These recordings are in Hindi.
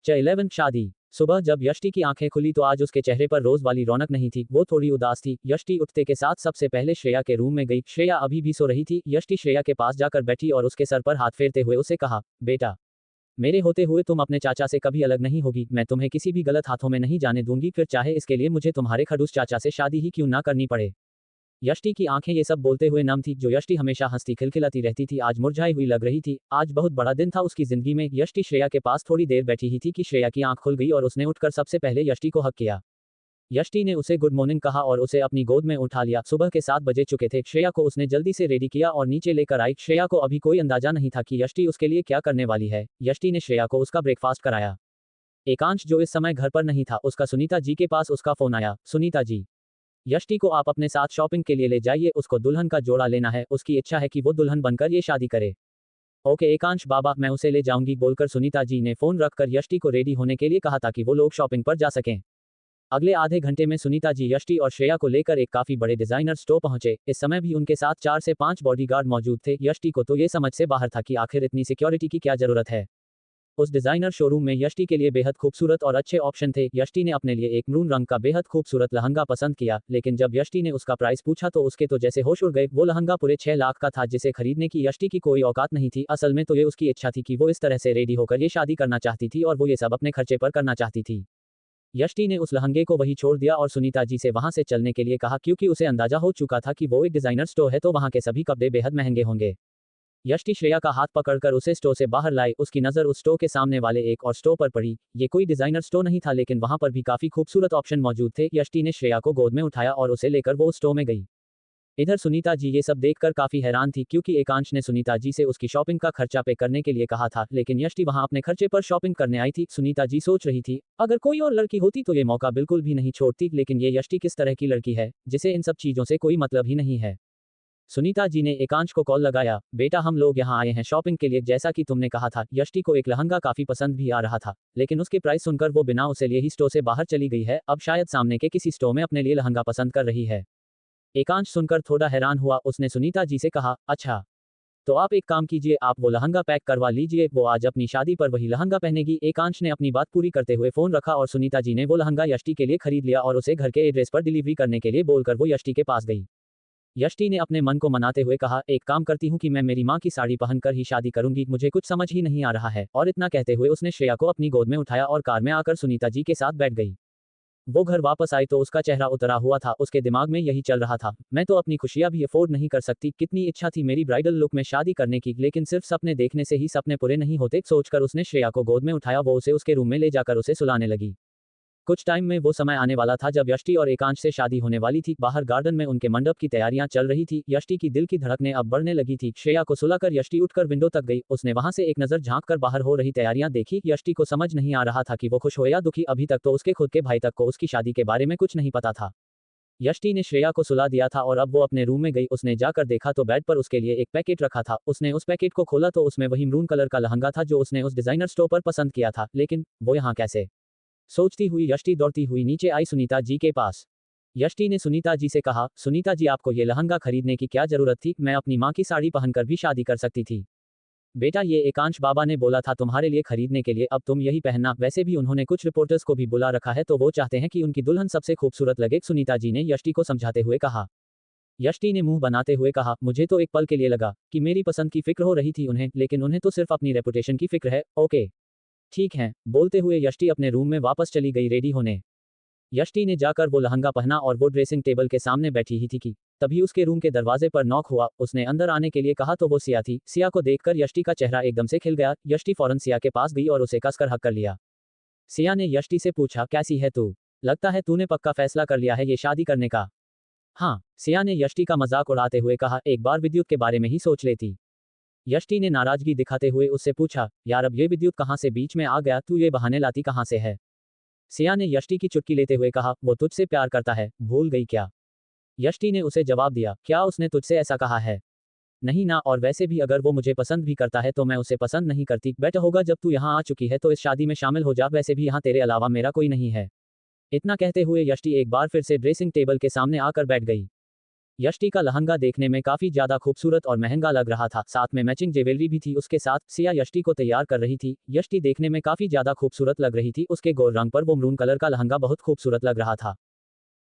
11 शादी। सुबह जब यष्टि की आंखें खुली तो आज उसके चेहरे पर रोज वाली रौनक नहीं थी, वो थोड़ी उदास थी। यष्टि उठते के साथ सबसे पहले श्रेया के रूम में गई। श्रेया अभी भी सो रही थी। यष्टि श्रेया के पास जाकर बैठी और उसके सर पर हाथ फेरते हुए उसे कहा, बेटा, मेरे होते हुए तुम अपने चाचा से कभी अलग नहीं होगी। मैं तुम्हें किसी भी गलत हाथों में नहीं जाने दूंगी, फिर चाहे इसके लिए मुझे तुम्हारे खड़ूस चाचा से शादी ही क्यों ना करनी पड़े। यष्टि की आंखें ये सब बोलते हुए नम थी। जो यष्टि हमेशा हंसती खिलखिलाती रहती थी आज मुरझाई हुई लग रही थी। आज बहुत बड़ा दिन था उसकी जिंदगी में। यष्टि श्रेया के पास थोड़ी देर बैठी ही थी कि श्रेया की आंख खुल गई और उसने उठकर सबसे पहले यष्टि को हक किया। यष्टि ने उसे गुड मॉर्निंग कहा और उसे अपनी गोद में उठा लिया। सुबह के 7 बजे चुके थे। श्रेया को उसने जल्दी से रेडी किया और नीचे लेकर आई। श्रेया को अभी कोई अंदाजा नहीं था कि यष्टि उसके लिए क्या करने वाली है। यष्टि ने श्रेया को उसका ब्रेकफास्ट कराया। एकांश जो इस समय घर पर नहीं था, उसका सुनीता जी के पास उसका फोन आया। सुनीता जी, यष्टि को आप अपने साथ शॉपिंग के लिए ले जाइए, उसको दुल्हन का जोड़ा लेना है। उसकी इच्छा है कि वो दुल्हन बनकर ये शादी करे। ओके एकांश बाबा, मैं उसे ले जाऊंगी, बोलकर सुनीता जी ने फोन रखकर यष्टि को रेडी होने के लिए कहा ताकि वो लोग शॉपिंग पर जा सकें। अगले आधे घंटे में सुनीता जी यष्टि और श्रेया को लेकर एक काफी बड़े डिजाइनर स्टोर पहुंचे। इस समय भी उनके साथ 4 से 5 बॉडीगार्ड मौजूद थे। यष्टि को तो ये समझ से बाहर था कि आखिर इतनी सिक्योरिटी की क्या जरूरत है। उस डिजाइनर शोरूम में यष्टि के लिए बेहद खूबसूरत और अच्छे ऑप्शन थे। यष्टि ने अपने लिए एक मरून रंग का बेहद खूबसूरत लहंगा पसंद किया, लेकिन जब यष्टि ने उसका प्राइस पूछा तो उसके तो जैसे होश उड़ गए। वो लहंगा पूरे 6 लाख का था, जिसे खरीदने की यष्टि की कोई औकात नहीं थी। असल में तो ये उसकी इच्छा थी कि वो इस तरह से रेडी होकर ये शादी करना चाहती थी और वो ये सब अपने खर्चे पर करना चाहती थी। यष्टि ने उस लहंगे को वहीं छोड़ दिया और सुनीता जी से वहां से चलने के लिए कहा, क्योंकि उसे अंदाजा हो चुका था कि वो एक डिजाइनर स्टोर है तो वहां के सभी कपड़े बेहद महंगे होंगे। यष्टि श्रेया का हाथ पकड़कर उसे स्टोर से बाहर लाए। उसकी नजर उस स्टोर के सामने वाले एक और स्टोर पर पड़ी। ये कोई डिजाइनर स्टोर नहीं था, लेकिन वहां पर भी काफी खूबसूरत ऑप्शन मौजूद थे। यष्टि ने श्रेया को गोद में उठाया और उसे लेकर वो उस स्टोर में गई। इधर सुनीता जी ये सब देखकर काफी हैरान थी, क्योंकि एकांश ने सुनीता जी से उसकी शॉपिंग का खर्चा पे करने के लिए कहा था, लेकिन यष्टि वहां अपने खर्चे पर शॉपिंग करने आई थी। सुनीता जी सोच रही थी, अगर कोई और लड़की होती तो ये मौका बिल्कुल भी नहीं छोड़ती, लेकिन ये यष्टि किस तरह की लड़की है जिसे इन सब चीजों से कोई मतलब ही नहीं है। सुनीता जी ने एकांश को कॉल लगाया, बेटा हम लोग यहाँ आए हैं शॉपिंग के लिए, जैसा कि तुमने कहा था। यष्टि को एक लहंगा काफी पसंद भी आ रहा था, लेकिन उसके प्राइस सुनकर वो बिना उसे लिए ही स्टोर से बाहर चली गई है। अब शायद सामने के किसी स्टोर में अपने लिए लहंगा पसंद कर रही है। एकांश सुनकर थोड़ा हैरान हुआ। उसने सुनीता जी से कहा, अच्छा, तो आप एक काम कीजिए, आप वो लहंगा पैक करवा लीजिए, वो आज अपनी शादी पर वही लहंगा पहनेगी। एकांश ने अपनी बात पूरी करते हुए फोन रखा और सुनीता जी ने वो लहंगा यष्टि के लिए खरीद लिया और उसे घर के एड्रेस पर डिलीवरी करने के लिए बोलकर वो यष्टि के पास गई। यष्टि ने अपने मन को मनाते हुए कहा, एक काम करती हूँ कि मैं मेरी माँ की साड़ी पहनकर ही शादी करूंगी, मुझे कुछ समझ ही नहीं आ रहा है। और इतना कहते हुए उसने श्रेया को अपनी गोद में उठाया और कार में आकर सुनीता जी के साथ बैठ गई। वो घर वापस आई तो उसका चेहरा उतरा हुआ था। उसके दिमाग में यही चल रहा था, मैं तो अपनी खुशियां भी अफोर्ड नहीं कर सकती। कितनी इच्छा थी मेरी ब्राइडल लुक में शादी करने की, लेकिन सिर्फ सपने देखने से ही सपने पूरे नहीं होते। सोचकर उसने श्रेया को गोद में उठाया। वो उसे उसके रूम में ले जाकर उसे सुलाने लगी। कुछ टाइम में वो समय आने वाला था जब यष्टि और एकांश से शादी होने वाली थी। बाहर गार्डन में उनके मंडप की तैयारियां चल रही थी। यष्टि की दिल की धड़कनें अब बढ़ने लगी थी। श्रेया को सुलाकर यष्टि उठकर विंडो तक गई। उसने वहां से एक नजर झांककर बाहर हो रही तैयारियां देखी। यष्टि को समझ नहीं आ रहा था कि वो खुश हो या दुखी। अभी तक तो उसके खुद के भाई तक को उसकी शादी के बारे में कुछ नहीं पता था। यष्टि ने श्रेया को सुला दिया था और अब वो अपने रूम में गई। उसने जाकर देखा तो बेड पर उसके लिए एक पैकेट रखा था। उसने उस पैकेट को खोला तो उसमें वही मरून कलर का लहंगा था जो उसने उस डिजाइनर स्टोर पर पसंद किया था, लेकिन वो यहाँ कैसे? सोचती हुई यष्टि दौड़ती हुई नीचे आई सुनीता जी के पास। यष्टि ने सुनीता जी से कहा, सुनीता जी आपको ये लहंगा खरीदने की क्या जरूरत थी? मैं अपनी माँ की साड़ी पहनकर भी शादी कर सकती थी। बेटा ये एकांश बाबा ने बोला था तुम्हारे लिए खरीदने के लिए, अब तुम यही पहनना। वैसे भी उन्होंने कुछ रिपोर्टर्स को भी बुला रखा है तो वो चाहते हैं कि उनकी दुल्हन सबसे खूबसूरत लगे, सुनीता जी ने यष्टि को समझाते हुए कहा। यष्टि ने मुंह बनाते हुए कहा, मुझे तो एक पल के लिए लगा कि मेरी पसंद की फिक्र हो रही थी उन्हें, लेकिन उन्हें तो सिर्फ अपनी रेपुटेशन की फिक्र है। ओके ठीक है, बोलते हुए यष्टि अपने रूम में वापस चली गई रेडी होने। यष्टि ने जाकर वो लहंगा पहना और वो ड्रेसिंग टेबल के सामने बैठी ही थी कि तभी उसके रूम के दरवाजे पर नॉक हुआ। उसने अंदर आने के लिए कहा तो वो सिया थी। सिया को देखकर यष्टि का चेहरा एकदम से खिल गया। यष्टि फौरन सिया के पास गई और उसे कसकर हक कर लिया। सिया ने यष्टि से पूछा, कैसी है तू? लगता है तूने पक्का फैसला कर लिया है ये शादी करने का। हाँ, सिया ने यष्टि का मजाक उड़ाते हुए कहा, एक बार विद्युत के बारे में ही सोच लेती। यष्टि ने नाराजगी दिखाते हुए उससे पूछा, यार अब ये विद्युत कहाँ से बीच में आ गया? तू ये बहाने लाती कहाँ से है? सिया ने यष्टि की चुटकी लेते हुए कहा, वो तुझसे प्यार करता है, भूल गई क्या? यष्टि ने उसे जवाब दिया, क्या उसने तुझसे ऐसा कहा है? नहीं ना, और वैसे भी अगर वो मुझे पसंद भी करता है तो मैं उसे पसंद नहीं करती। बेटर होगा जब तू यहाँ आ चुकी है तो इस शादी में शामिल हो जा, वैसे भी यहाँ तेरे अलावा मेरा कोई नहीं है। इतना कहते हुए यष्टि एक बार फिर से ड्रेसिंग टेबल के सामने आकर बैठ गई। यष्टि का लहंगा देखने में काफी ज्यादा खूबसूरत और महंगा लग रहा था, साथ में मैचिंग ज्वेलरी भी थी उसके साथ। सिया यष्टि को तैयार कर रही थी। यष्टि देखने में काफी ज्यादा खूबसूरत लग रही थी, उसके गोर रंग पर वो मरून कलर का लहंगा बहुत खूबसूरत लग रहा था।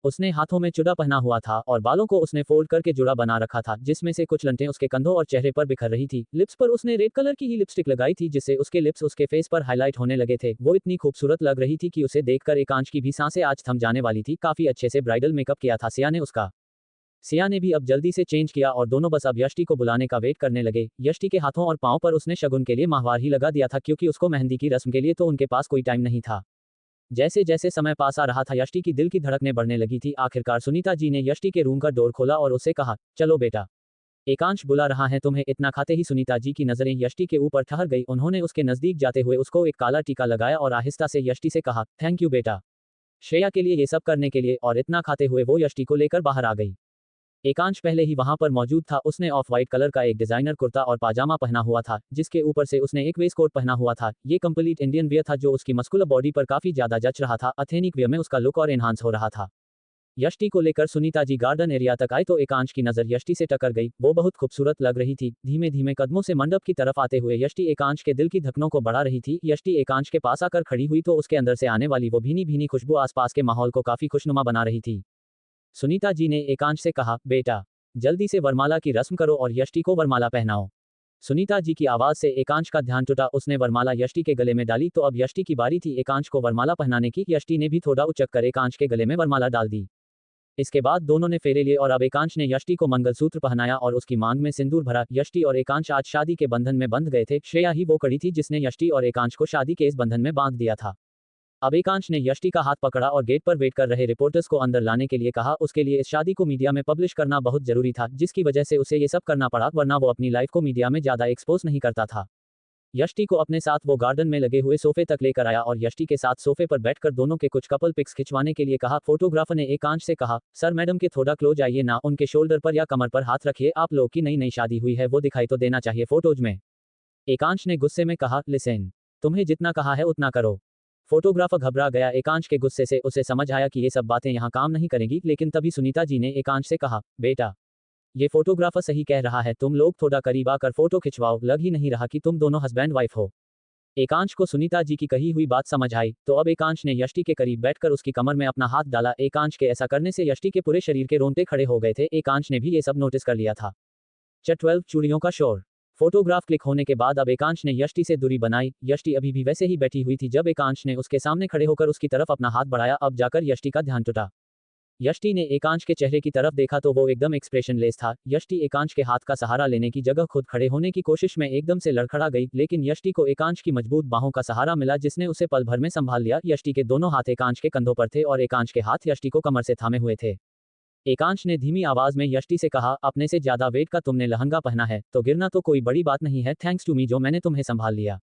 उसने हाथों में चूड़ा पहना हुआ था और बालों को उसने फोल्ड करके जुड़ा बना रखा था, जिसमें से कुछ लंटें उसके कंधों और चेहरे पर बिखर रही थी। लिप्स पर उसने रेड कलर की ही लिपस्टिक लगाई थी, जिससे उसके लिप्स उसके फेस पर हाईलाइट होने लगे थे। वो इतनी खूबसूरत लग रही थी कि उसे देखकर एकांश की भी सांसें आज थम जाने वाली थी। काफी अच्छे से ब्राइडल मेकअप किया था सिया ने उसका। सिया ने भी अब जल्दी से चेंज किया और दोनों बस अब यष्टि को बुलाने का वेट करने लगे। यष्टि के हाथों और पांव पर उसने शगुन के लिए माहवार ही लगा दिया था, क्योंकि उसको मेहंदी की रस्म के लिए तो उनके पास कोई टाइम नहीं था। जैसे जैसे समय पास आ रहा था, यष्टि की दिल की धड़कनें बढ़ने लगी थी। आखिरकार सुनीता जी ने यष्टि के रूम का डोर खोला और उससे कहा, चलो बेटा, एकांश बुला रहा है तुम्हें। इतना खाते ही सुनीता जी की नजरें यष्टि के ऊपर ठहर गई। उन्होंने उसके नजदीक जाते हुए उसको एक काला टीका लगाया और आहिस्ता से यष्टि से कहा, थैंक यू बेटा, श्रेया के लिए ये सब करने के लिए। और इतना खाते हुए वो यष्टि को लेकर बाहर आ गई। एकांश पहले ही वहां पर मौजूद था। उसने ऑफ वाइट कलर का एक डिजाइनर कुर्ता और पाजामा पहना हुआ था, जिसके ऊपर से उसने एक वेस्ट कोट पहना हुआ था। ये कंप्लीट इंडियन वियर था, जो उसकी मस्कुलर बॉडी पर काफी ज्यादा जच रहा था। अथेनिक वियर में उसका लुक और एनहांस हो रहा था। यष्टि को लेकर सुनीता जी गार्डन एरिया तक आए तो एकांश की नजर यष्टि से टकर गई। वो बहुत खूबसूरत लग रही थी। धीमे धीमे कदमों से मंडप की तरफ आते हुए यष्टि एकांश के दिल की धड़कनों को बढ़ा रही थी। यष्टि एकांश के पास आकर खड़ी हुई तो उसके अंदर से आने वाली वो भीनी भीनी खुशबू आसपास के माहौल को काफी खुशनुमा बना रही थी। सुनीता जी ने एकांश से कहा, बेटा, जल्दी से वरमाला की रस्म करो और यष्टि को वरमाला पहनाओ। सुनीता जी की आवाज से एकांश का ध्यान टूटा। उसने वरमाला यष्टि के गले में डाली तो अब यष्टि की बारी थी एकांश को वरमाला पहनाने की। यष्टि ने भी थोड़ा उचक कर एकांश के गले में वरमाला डाल दी। इसके बाद दोनों ने फेरे लिए और अब एकांश ने यष्टि को मंगलसूत्र पहनाया और उसकी मांग में सिंदूर भरा। यष्टि और एकांश आज शादी के बंधन में बंध गए थे। श्रेया ही वो कड़ी थी जिसने यष्टि और एकांश को शादी के इस बंधन में बांध दिया था। अब एकांश ने यष्टि का हाथ पकड़ा और गेट पर वेट कर रहे रिपोर्टर्स को अंदर लाने के लिए कहा। उसके लिए इस शादी को मीडिया में पब्लिश करना बहुत जरूरी था, जिसकी वजह से उसे ये सब करना पड़ा, वरना वो अपनी लाइफ को मीडिया में ज्यादा एक्सपोज नहीं करता था। यष्टि को अपने साथ वो गार्डन में लगे हुए सोफे तक लेकर आया और यष्टि के साथ सोफे पर बैठकर दोनों के कुछ कपल पिक्स खिंचवाने के लिए कहा। फोटोग्राफर ने एकांश से कहा, सर मैडम के थोड़ा क्लोज आइए ना, उनके शोल्डर पर या कमर पर हाथ रखिए, आप लोग की नई नई शादी हुई है वो दिखाई तो देना चाहिए फोटोज में। एकांश ने गुस्से में कहा, लिसन, तुम्हें जितना कहा है उतना करो। फोटोग्राफर घबरा गया। एकांश के गुस्से से उसे समझ आया कि ये सब बातें यहाँ काम नहीं करेंगी, लेकिन तभी सुनीता जी ने एकांश से कहा, बेटा, ये फोटोग्राफर सही कह रहा है, तुम लोग थोड़ा करीब आकर फोटो खिंचवाओ, लग ही नहीं रहा कि तुम दोनों हस्बैंड वाइफ हो। एकांश को सुनीता जी की कही हुई बात समझ आई तो अब एकांश ने यष्टि के करीब बैठकर उसकी कमर में अपना हाथ डाला। एकांश के ऐसा करने से यष्टि के पूरे शरीर के रोंगटे खड़े हो गए थे। एकांश ने भी ये सब नोटिस कर लिया था। 12 चूड़ियों का शोर। फोटोग्राफ क्लिक होने के बाद अब एकांश ने यष्टि से दूरी बनाई। यष्टि अभी भी वैसे ही बैठी हुई थी जब एकांश ने उसके सामने खड़े होकर उसकी तरफ अपना हाथ बढ़ाया। अब जाकर यष्टि का ध्यान टूटा। यष्टि ने एकांश के चेहरे की तरफ देखा तो वो एकदम एक्सप्रेशनलेस था। यष्टि एकांश के हाथ का सहारा लेने की जगह खुद खड़े होने की कोशिश में एकदम से लड़खड़ा गई, लेकिन यष्टि को एकांश की मजबूत बाहों का सहारा मिला, जिसने उसे पल भर में संभाल लिया। यष्टि के दोनों हाथ एकांश के कंधों पर थे और एकांश के हाथ यष्टि को कमर से थामे हुए थे। एकांश ने धीमी आवाज में यष्टि से कहा, अपने से ज्यादा वेट का तुमने लहंगा पहना है तो गिरना तो कोई बड़ी बात नहीं है, थैंक्स टू मी जो मैंने तुम्हें संभाल लिया।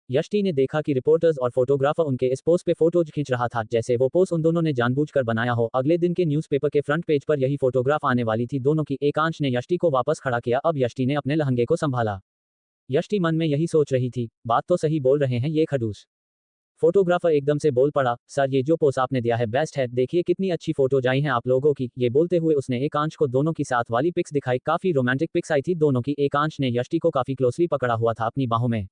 यष्टि ने देखा कि रिपोर्टर्स और फोटोग्राफर उनके इस पोज पे फोटोज खींच रहा था, जैसे वो पोज उन दोनों ने जानबूझकर बनाया हो। अगले दिन के न्यूज़पेपर के फ्रंट पेज पर यही फोटोग्राफ आने वाली थी दोनों की। एकांश ने यष्टि को वापस खड़ा किया। अब यष्टि ने अपने लहंगे को संभाला। यष्टि मन में यही सोच रही थी, बात तो सही बोल रहे हैं ये खड़ूस। फोटोग्राफर एकदम से बोल पड़ा, सर ये जो पोज आपने दिया है बेस्ट है, देखिए कितनी अच्छी फोटोज आई हैं आप लोगों की। ये बोलते हुए उसने एकांश को दोनों की साथ वाली पिक्स दिखाई। काफी रोमांटिक पिक्स आई थी दोनों की। एकांश ने यष्टि को काफी क्लोजली पकड़ा हुआ था अपनी बाहों में।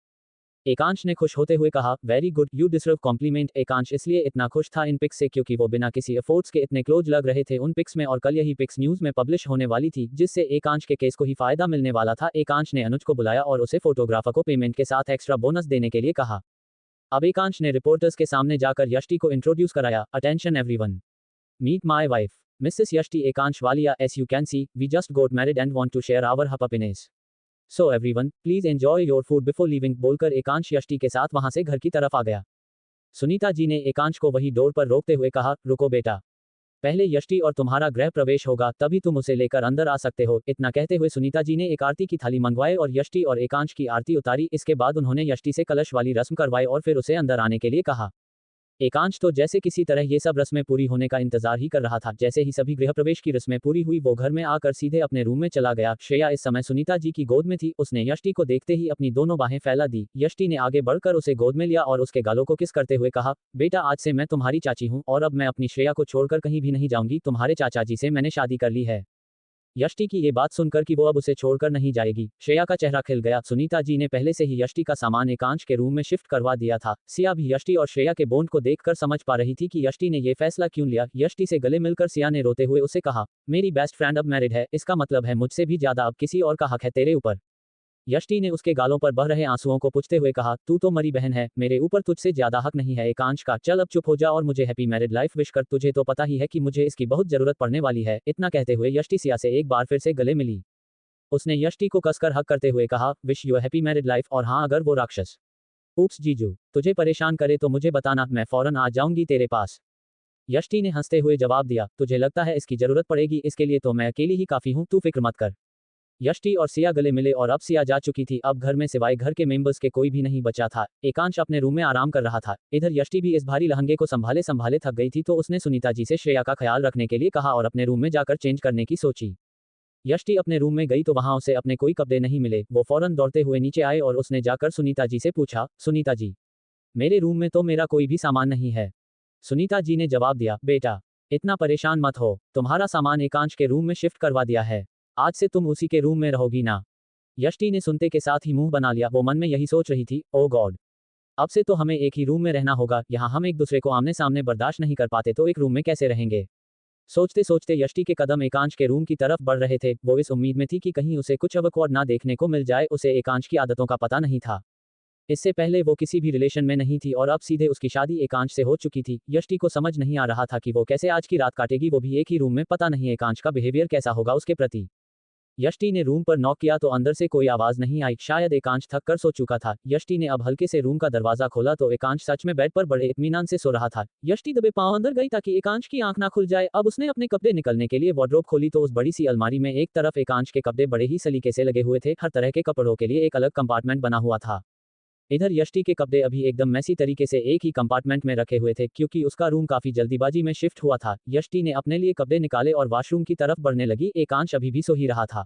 एकांश ने खुश होते हुए कहा, very good, you deserve compliment. Ekansh इसलिए इतना खुश था इन पिक्स से क्योंकि वो बिना किसी एफर्ट्स के इतने क्लोज लग रहे थे उन पिक्स में, और कल यही पिक्स न्यूज में पब्लिश होने वाली थी, जिससे एकांश के केस को ही फायदा मिलने वाला था। एकांश ने अनुज को बुलाया और उसे फोटोग्राफर को पेमेंट के साथ एक्स्ट्रा बोनस देने के लिए कहा। अब एकांश ने रिपोर्टर्स के सामने जाकर यष्टि को इंट्रोड्यूस कराया। Attention everyone, meet my wife Mrs Yashti Ekansh Walia, as you can see we just got married and want to share our happiness, so everyone please enjoy your food before leaving, बोलकर एकांश यष्टि के साथ वहां से घर की तरफ आ गया। सुनीता जी ने एकांश को वही डोर पर रोकते हुए कहा, रुको बेटा, पहले यष्टि और तुम्हारा गृह प्रवेश होगा, तभी तुम उसे लेकर अंदर आ सकते हो। इतना कहते हुए सुनीता जी ने एक आरती की थाली मंगवाई और यष्टि और एकांश की आरती उतारी। इसके बाद उन्होंने यष्टि से कलश वाली रस्म करवाई और फिर उसे अंदर आने के लिए कहा। एकांश तो जैसे किसी तरह ये सब रस्में पूरी होने का इंतजार ही कर रहा था। जैसे ही सभी गृह प्रवेश की रस्में पूरी हुई वो घर में आकर सीधे अपने रूम में चला गया। श्रेया इस समय सुनीता जी की गोद में थी। उसने यष्टि को देखते ही अपनी दोनों बाहें फैला दी। यष्टि ने आगे बढ़कर उसे गोद में लिया और उसके गालों को किस करते हुए कहा, बेटा आज से मैं तुम्हारी चाची हूँ और अब मैं अपनी श्रेया को छोड़कर कहीं भी नहीं जाऊंगी, तुम्हारे चाचा जी से मैंने शादी कर ली है। यष्टि की ये बात सुनकर कि वो अब उसे छोड़कर नहीं जाएगी, श्रेया का चेहरा खिल गया। सुनीता जी ने पहले से ही यष्टि का सामान एकांश के रूम में शिफ्ट करवा दिया था। सिया भी यष्टि और श्रेया के बॉन्ड को देखकर समझ पा रही थी कि यष्टि ने ये फैसला क्यों लिया। यष्टि से गले मिलकर सिया ने रोते हुए उसे कहा, मेरी बेस्ट फ्रेंड अब मैरिड है, इसका मतलब है मुझसे भी ज्यादा अब किसी और का हक है तेरे ऊपर। यष्टि ने उसके गालों पर बह रहे आंसुओं को पोंछते हुए कहा, तू तो मरी बहन है, मेरे ऊपर तुझसे ज्यादा हक नहीं है एकांश का। चल अब चुप हो जा और मुझे हैप्पी मैरिड लाइफ विश कर, तुझे तो पता ही है कि मुझे इसकी बहुत जरूरत पड़ने वाली है। इतना कहते हुए यष्टि सिया से एक बार फिर से गले मिली। उसने यष्टि को कसकर हक करते हुए कहा, wish you happy married life, और हाँ अगर वो राक्षस ऊप्स जीजू तुझे परेशान करे तो मुझे बताना, मैं फौरन आ जाऊंगी तेरे पास। यष्टि ने हंसते हुए जवाब दिया, तुझे लगता है इसकी जरूरत पड़ेगी, इसके लिए तो मैं अकेली ही काफी हूं, तू फिक्र मत कर। यष्टि और सिया गले मिले और अब सिया जा चुकी थी। अब घर में सिवाय घर के मेंबर्स के कोई भी नहीं बचा था। एकांश अपने रूम में आराम कर रहा था। इधर यष्टि भी इस भारी लहंगे को संभाले संभाले थक गई थी, तो उसने सुनीता जी से श्रेया का ख्याल रखने के लिए कहा और अपने रूम में जाकर चेंज करने की सोची। यष्टि अपने रूम में गई तो वहां उसे अपने कोई कपड़े नहीं मिले। वो फौरन दौड़ते हुए नीचे आए और उसने जाकर सुनीता जी से पूछा, सुनीता जी, मेरे रूम में तो मेरा कोई भी सामान नहीं है। सुनीता जी ने जवाब दिया, बेटा इतना परेशान मत हो, तुम्हारा सामान एकांश के रूम में शिफ्ट करवा दिया है, आज से तुम उसी के रूम में रहोगी ना। यष्टि ने सुनते के साथ ही मुंह बना लिया। वो मन में यही सोच रही थी, ओ गॉड, अब से तो हमें एक ही रूम में रहना होगा। यहाँ हम एक दूसरे को आमने सामने बर्दाश्त नहीं कर पाते तो एक रूम में कैसे रहेंगे। सोचते सोचते यष्टि के कदम एकांश के रूम की तरफ बढ़ रहे थे। वो इस उम्मीद में थी कि कहीं उसे कुछ अवकवर्ड ना देखने को मिल जाए। उसे एकांश की आदतों का पता नहीं था। इससे पहले वो किसी भी रिलेशन में नहीं थी और अब सीधे उसकी शादी एकांश से हो चुकी थी। यष्टि को समझ नहीं आ रहा था कि वो कैसे आज की रात काटेगी, वो भी एक ही रूम में। पता नहीं एकांश का बिहेवियर कैसा होगा उसके प्रति। यष्टि ने रूम पर नॉक किया तो अंदर से कोई आवाज नहीं आई। शायद एकांश थक कर सो चुका था। यष्टि ने अब हल्के से रूम का दरवाजा खोला तो एकांश सच में बेड पर बड़े इत्मीनान से सो रहा था। यष्टि दबे पांव अंदर गई ताकि एकांश की आंख ना खुल जाए। अब उसने अपने कपड़े निकलने के लिए वार्डरोब खोली तो उस बड़ी सी अलमारी में एक तरफ एकांश के कपड़े बड़े ही सलीके से लगे हुए थे। हर तरह के कपड़ों के लिए एक अलग कंपार्टमेंट बना हुआ था। इधर यष्टि के कपड़े अभी एकदम मैसी तरीके से एक ही कंपार्टमेंट में रखे हुए थे, क्योंकि उसका रूम काफी जल्दीबाजी में शिफ्ट हुआ था। यष्टि ने अपने लिए कपड़े निकाले और वॉशरूम की तरफ बढ़ने लगी। एकांश अभी भी सो ही रहा था।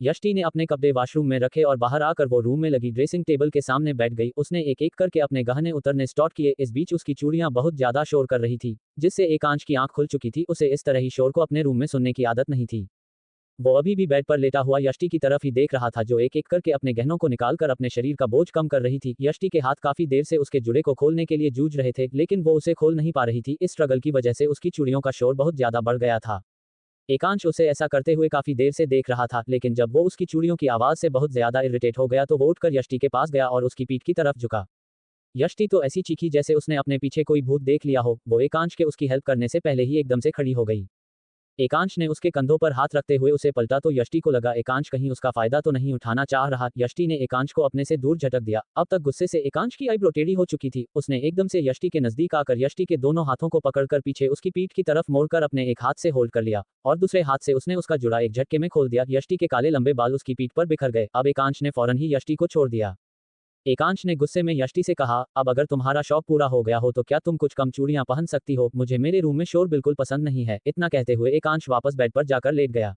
यष्टि ने अपने कपड़े वॉशरूम में रखे और बाहर आकर वो रूम में लगी ड्रेसिंग टेबल के सामने बैठ गई। उसने एक एक करके अपने गहने उतरने स्टार्ट किए। इस बीच उसकी चूड़ियां बहुत ज्यादा शोर कर रही थी, जिससे एकांश की आंख खुल चुकी थी। उसे इस तरह ही शोर को अपने रूम में सुनने की आदत नहीं थी। वो अभी भी बेड पर लेटा हुआ यष्टि की तरफ ही देख रहा था, जो एक एक करके अपने गहनों को निकालकर अपने शरीर का बोझ कम कर रही थी। यष्टि के हाथ काफी देर से उसके जुड़े को खोलने के लिए जूझ रहे थे, लेकिन वो उसे खोल नहीं पा रही थी। इस स्ट्रगल की वजह से उसकी चूड़ियों का शोर बहुत ज्यादा बढ़ गया था। एकांश उसे ऐसा करते हुए काफी देर से देख रहा था, लेकिन जब वो उसकी चूड़ियों की आवाज से बहुत ज्यादा इरिटेट हो गया तो वो उठकर यष्टि के पास गया और उसकी पीठ की तरफ झुका। यष्टि तो ऐसी चीखी जैसे उसने अपने पीछे कोई भूत देख लिया हो। वो एकांश के उसकी हेल्प करने से पहले ही एकदम से खड़ी हो गई। एकांश ने उसके कंधों पर हाथ रखते हुए उसे पलटा तो यष्टि को लगा एकांश कहीं उसका फायदा तो नहीं उठाना चाह रहा। यष्टि ने एकांश को अपने से दूर झटक दिया। अब तक गुस्से से एकांश की आईब्रो टेढ़ी हो चुकी थी। उसने एकदम से यष्टि के नजदीक आकर यष्टि के दोनों हाथों को पकड़कर पीछे उसकी पीठ की तरफ मोड़कर अपने एक हाथ से होल्ड कर लिया और दूसरे हाथ से उसने उसका जुड़ा एक झटके में खोल दिया। यष्टि के काले लंबे बाल उसकी पीठ पर बिखर गए। अब एकांश ने फौरन ही यष्टि को छोड़ दिया। एकांश ने गुस्से में यष्टि से कहा, अब अगर तुम्हारा शौक पूरा हो गया हो तो क्या तुम कुछ कम चूड़ियां पहन सकती हो। मुझे मेरे रूम में शोर बिल्कुल पसंद नहीं है। इतना कहते हुए एकांश वापस बेड पर जाकर लेट गया।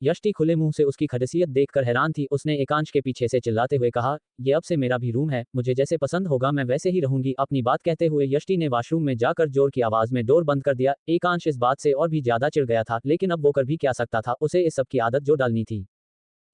यष्टि खुले मुंह से उसकी खडसियत देखकर हैरान थी। उसने एकांश के पीछे से चिल्लाते हुए कहा, ये अब से मेरा भी रूम है, मुझे जैसे पसंद होगा मैं वैसे ही रहूंगी। अपनी बात कहते हुए यष्टि ने वॉशरूम में जाकर जोर की आवाज में डोर बंद कर दिया। एकांश इस बात से और भी ज्यादा चिढ़ गया था, लेकिन अब वो कर भी क्या सकता था, उसे इस सब की आदत जो डालनी थी।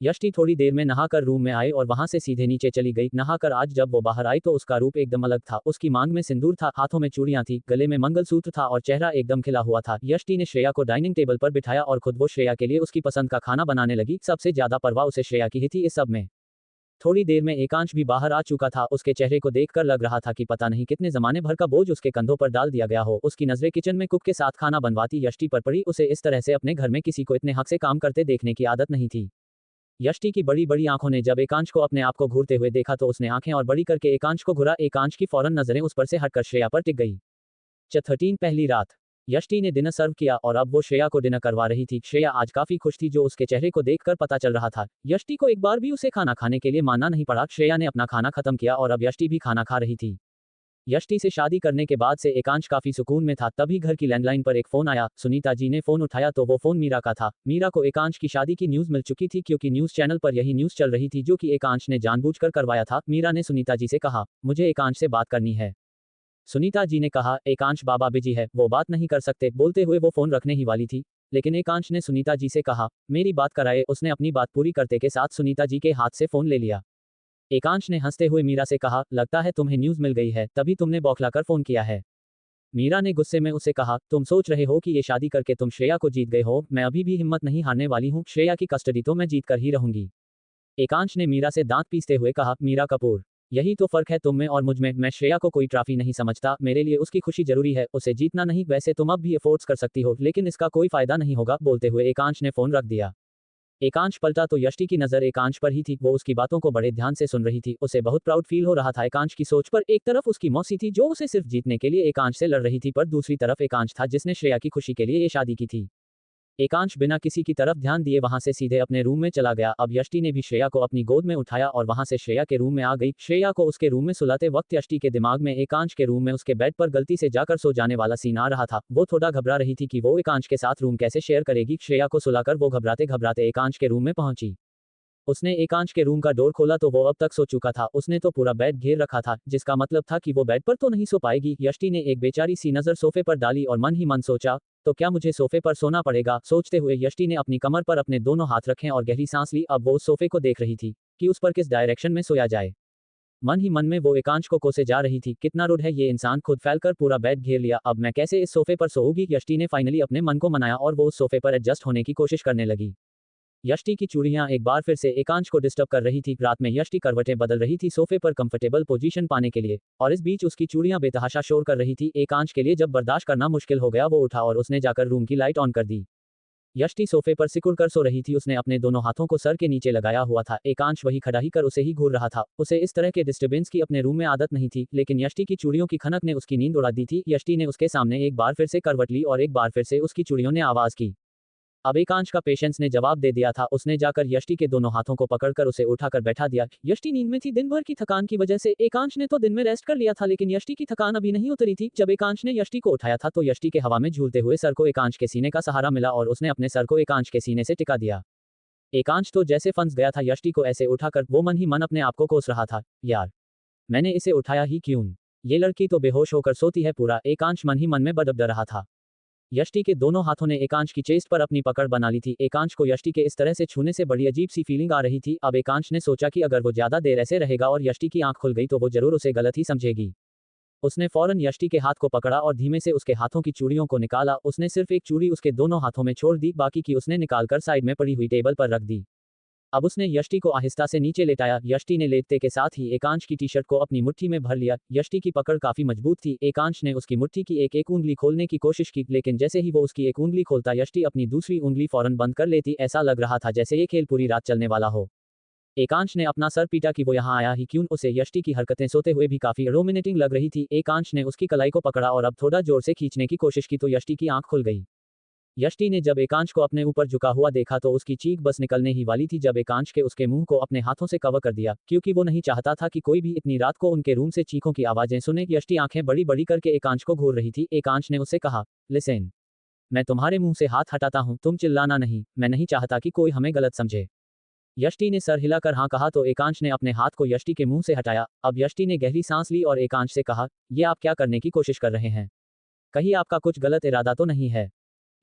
यष्टि थोड़ी देर में नहाकर रूम में आई और वहां से सीधे नीचे चली गई। नहाकर आज जब वो बाहर आई तो उसका रूप एकदम अलग था। उसकी मांग में सिंदूर था, हाथों में चूड़ियां थी, गले में मंगलसूत्र था और चेहरा एकदम खिला हुआ था। यष्टि ने श्रेया को डाइनिंग टेबल पर बिठाया और खुद वो श्रेया के लिए उसकी पसंद का खाना बनाने लगी। सबसे ज्यादा परवाह उसे श्रेया की ही थी इस सब में। थोड़ी देर में एकांश भी बाहर आ चुका था। उसके चेहरे को देखकर लग रहा था कि पता नहीं कितने जमाने भर का बोझ उसके कंधों पर डाल दिया गया हो। उसकी नजरें किचन में कुक के साथ खाना बनवाती यष्टि पर पड़ी। उसे इस तरह से अपने घर में किसी को इतने हक से काम करते देखने की आदत नहीं थी। यष्टि की बड़ी बड़ी आंखों ने जब एकांश को अपने आप को घूरते हुए देखा तो उसने आंखें और बड़ी करके एकांश को घुरा। एकांश की फौरन नजरें उस पर से हटकर श्रेया पर टिक गई। 13 पहली रात। यष्टि ने डिनर सर्व किया और अब वो श्रेया को डिनर करवा रही थी। श्रेया आज काफी खुश थी, जो उसके चेहरे को देखकर पता चल रहा था। यष्टि को एक बार भी उसे खाना खाने के लिए मानना नहीं पड़ा। श्रेया ने अपना खाना खत्म किया और अब यष्टि भी खाना खा रही थी। यष्टि से शादी करने के बाद से एकांश काफी सुकून में था। तभी घर की लैंडलाइन पर एक फोन आया। सुनीता जी ने फोन उठाया तो वो फोन मीरा का था। मीरा को एकांश की शादी की न्यूज मिल चुकी थी, क्योंकि न्यूज चैनल पर यही न्यूज चल रही थी जो कि एकांश ने जानबूझकर करवाया था। मीरा ने सुनीता जी से कहा, मुझे एकांश से बात करनी है। सुनीता जी ने कहा, एकांश बाबा बिजी है, वो बात नहीं कर सकते। बोलते हुए वो फोन रखने ही वाली थी। लेकिन एकांश ने सुनीता जी से कहा, मेरी बात कराए। उसने अपनी बात पूरी करते के साथ सुनीता जी के हाथ से फोन ले लिया। एकांश ने हंसते हुए मीरा से कहा, लगता है तुम्हें न्यूज़ मिल गई है, तभी तुमने बौखलाकर फोन किया है। मीरा ने गुस्से में उसे कहा, तुम सोच रहे हो कि ये शादी करके तुम श्रेया को जीत गए हो, मैं अभी भी हिम्मत नहीं हारने वाली हूँ, श्रेया की कस्टडी तो मैं जीत कर ही रहूंगी। एकांश ने मीरा से दांत पीसते हुए कहा, मीरा कपूर, यही तो फर्क है तुम में और मुझ में, मैं श्रेया को कोई ट्रॉफी नहीं समझता, मेरे लिए उसकी खुशी जरूरी है, उसे जीतना नहीं। वैसे तुम अब भी एफोर्ट्स कर सकती हो, लेकिन इसका कोई फायदा नहीं होगा। बोलते हुए एकांश ने फोन रख दिया। एकांश पलटा तो यष्टि की नजर एकांश पर ही थी, वो उसकी बातों को बड़े ध्यान से सुन रही थी, उसे बहुत प्राउड फील हो रहा था एकांश की सोच पर। एक तरफ उसकी मौसी थी जो उसे सिर्फ जीतने के लिए एकांश से लड़ रही थी, पर दूसरी तरफ एकांश था जिसने श्रेया की खुशी के लिए ये शादी की थी। एकांश बिना किसी की तरफ ध्यान दिए वहां से सीधे अपने रूम में चला गया। अब यष्टि ने भी श्रेया को अपनी गोद में उठाया और वहां से श्रेया के रूम में आ गई। श्रेया को उसके रूम में सुलाते वक्त यष्टि के दिमाग में एकांश के रूम में उसके बेड पर गलती से जाकर सो जाने वाला सीन आ रहा था। वो थोड़ा घबरा रही थी कि वो एकांश के साथ रूम कैसे शेयर करेगी। श्रेया को सुलाकर वो घबराते घबराते एकांश के रूम में पहुंची। उसने एकांश के रूम का डोर खोला तो वो अब तक सो चुका था। उसने तो पूरा बेड घेर रखा था, जिसका मतलब था कि वो बेड पर तो नहीं सो पाएगी। यष्टि ने एक बेचारी सी नजर सोफे पर डाली और मन ही मन सोचा, तो क्या मुझे सोफे पर सोना पड़ेगा। सोचते हुए यष्टि ने अपनी कमर पर अपने दोनों हाथ रखे और गहरी सांस ली। अब वो उस सोफे को देख रही थी कि उस पर किस डायरेक्शन में सोया जाए। मन ही मन में वो एकांश को कोसे जा रही थी, कितना रुड है ये इंसान, खुद फैलकर पूरा बेड घेर लिया, अब मैं कैसे इस सोफे पर सोऊंगी। यष्टि ने फाइनली अपने मन को मनाया और वो उस सोफे पर एडजस्ट होने की कोशिश करने लगी। यष्टि की चूड़ियां एक बार फिर से एकांश को डिस्टर्ब कर रही थी। रात में यष्टि करवटें बदल रही थी सोफे पर कंफर्टेबल पोजीशन पाने के लिए, और इस बीच उसकी चूड़ियां बेतहाशा शोर कर रही थी। एकांश के लिए जब बर्दाश्त करना मुश्किल हो गया, वो उठा और उसने जाकर रूम की लाइट ऑन कर दी। यष्टि सोफे पर सिकुड़ कर सो रही थी, उसने अपने दोनों हाथों को सर के नीचे लगाया हुआ था। एकांश वही खड़ा ही कर उसे ही घूर रहा था। उसे इस तरह के डिस्टर्बेंस की अपने रूम में आदत नहीं थी, लेकिन यष्टि की चूड़ियों की खनक ने उसकी नींद उड़ा दी थी। यष्टि ने उसके सामने एक बार फिर से करवट ली और एक बार फिर से उसकी चूड़ियों ने आवाज की। अब एकांश का पेशेंस ने जवाब दे दिया था। उसने जाकर यष्टि के दोनों हाथों को पकड़कर उसे उठाकर बैठा दिया। यष्टि नींद में थी दिन भर की थकान की वजह से। एकांश ने तो दिन में रेस्ट कर लिया था, लेकिन यष्टि की थकान अभी नहीं उतरी थी। जब एकांश ने यष्टि को उठाया था तो यष्टि के हवा में झूलते हुए सर को एकांश के सीने का सहारा मिला और उसने अपने सर को एकांश के सीने से टिका दिया। एकांश तो जैसे फंस गया था यष्टि को ऐसे उठाकर। वो मन ही मन अपने आप को कोस रहा था, यार मैंने इसे उठाया ही क्यों, ये लड़की तो बेहोश होकर सोती है पूरा। एकांश मन ही मन में बदब रहा था। यष्टि के दोनों हाथों ने एकांश की चेस्ट पर अपनी पकड़ बना ली थी। एकांश को यष्टि के इस तरह से छूने से बड़ी अजीब सी फीलिंग आ रही थी। अब एकांश ने सोचा कि अगर वो ज्यादा देर ऐसे रहेगा और यष्टि की आंख खुल गई तो वो जरूर उसे गलत ही समझेगी। उसने फौरन यष्टि के हाथ को पकड़ा और धीमे से उसके हाथों की चूड़ियों को निकाला। उसने सिर्फ एक चूड़ी उसके दोनों हाथों में छोड़ दी, बाकी की उसने निकालकर साइड में पड़ी हुई टेबल पर रख दी। अब उसने यष्टि को आहिस्ता से नीचे लेटाया। यष्टि ने लेटते के साथ ही एकांश की टी शर्ट को अपनी मुट्ठी में भर लिया। यष्टि की पकड़ काफी मजबूत थी। एकांश ने उसकी मुट्ठी की एक एक उंगली खोलने की कोशिश की, लेकिन जैसे ही वो उसकी एक उंगली खोलता यष्टि अपनी दूसरी उंगली फौरन बंद कर लेती। ऐसा लग रहा था जैसे ये खेल पूरी रात चलने वाला हो। एकांश ने अपना सर पीटा कि वो यहाँ आया ही क्यों। उसे यष्टि की हरकतें सोते हुए भी काफी रोमिनेटिंग लग रही थी। एकांश ने उसकी कलाई को पकड़ा और अब थोड़ा जोर से खींचने की कोशिश की तो यष्टि की आंख खुल गई। यष्टि ने जब एकांश को अपने ऊपर झुका हुआ देखा तो उसकी चीख बस निकलने ही वाली थी जब एकांश के उसके मुंह को अपने हाथों से कवर कर दिया, क्योंकि वो नहीं चाहता था कि कोई भी इतनी रात को उनके रूम से चीखों की आवाजें सुने। यष्टि आंखें बड़ी बड़ी करके एकांश को घूर रही थी। एकांश ने उससे कहा, लिसन, मैं तुम्हारे मुंह से हाथ हटाता हूं, तुम चिल्लाना नहीं, मैं नहीं चाहता कि कोई हमें गलत समझे। यष्टि ने सर हिलाकर हाँ कहा तो एकांश ने अपने हाथ को यष्टि के मुंह से हटाया। अब यष्टि ने गहरी सांस ली और एकांश से कहा, ये आप क्या करने की कोशिश कर रहे हैं, कहीं आपका कुछ गलत इरादा तो नहीं है।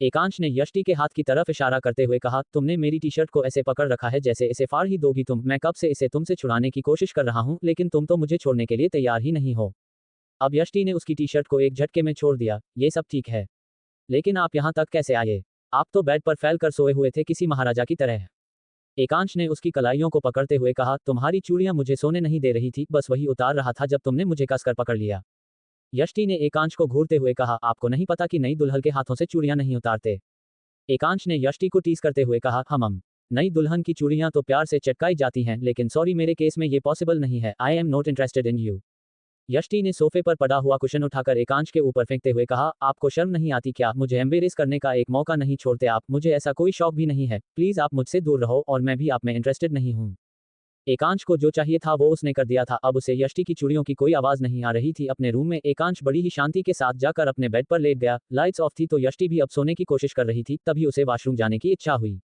एकांश ने यष्टि के हाथ की तरफ इशारा करते हुए कहा, तुमने मेरी टी शर्ट को ऐसे पकड़ रखा है जैसे इसे फाड़ ही दोगी तुम। मैं कब से इसे तुमसे छुड़ाने की कोशिश कर रहा हूं, लेकिन तुम तो मुझे छोड़ने के लिए तैयार ही नहीं हो। अब यष्टि ने उसकी टी शर्ट को एक झटके में छोड़ दिया। ये सब ठीक है, लेकिन आप यहाँ तक कैसे आए, आप तो बेड पर फैल कर सोए हुए थे किसी महाराजा की तरह। एकांश ने उसकी कलाइयों को पकड़ते हुए कहा, तुम्हारी चूड़ियां मुझे सोने नहीं दे रही थी, बस वही उतार रहा था जब तुमने मुझे कसकर पकड़ लिया। यष्टि ने एकांश को घूरते हुए कहा, आपको नहीं पता कि नई दुल्हन के हाथों से चूड़ियां नहीं उतारते। एकांश ने यष्टि को टीज करते हुए कहा, हम नई दुल्हन की चूड़ियां तो प्यार से चटकाई जाती हैं, लेकिन सॉरी मेरे केस में ये पॉसिबल नहीं है। I am not interested in you. Yashti ने सोफे पर पड़ा हुआ कुशन उठाकर एकांश के ऊपर फेंकते हुए कहा, आपको शर्म नहीं आती क्या, मुझे एम्बेरेस करने का एक मौका नहीं छोड़ते आप। मुझे ऐसा कोई शौक भी नहीं है, प्लीज आप मुझसे दूर रहो और मैं भी आप में इंटरेस्टेड नहीं हूँ। एकांश को जो चाहिए था वो उसने कर दिया था। अब उसे यष्टि की चूड़ियों की कोई आवाज नहीं आ रही थी। अपने रूम में एकांश बड़ी ही शांति के साथ जाकर अपने बेड पर लेट गया। लाइट्स ऑफ थी तो यष्टि भी अब सोने की कोशिश कर रही थी। तभी उसे वॉशरूम जाने की इच्छा हुई।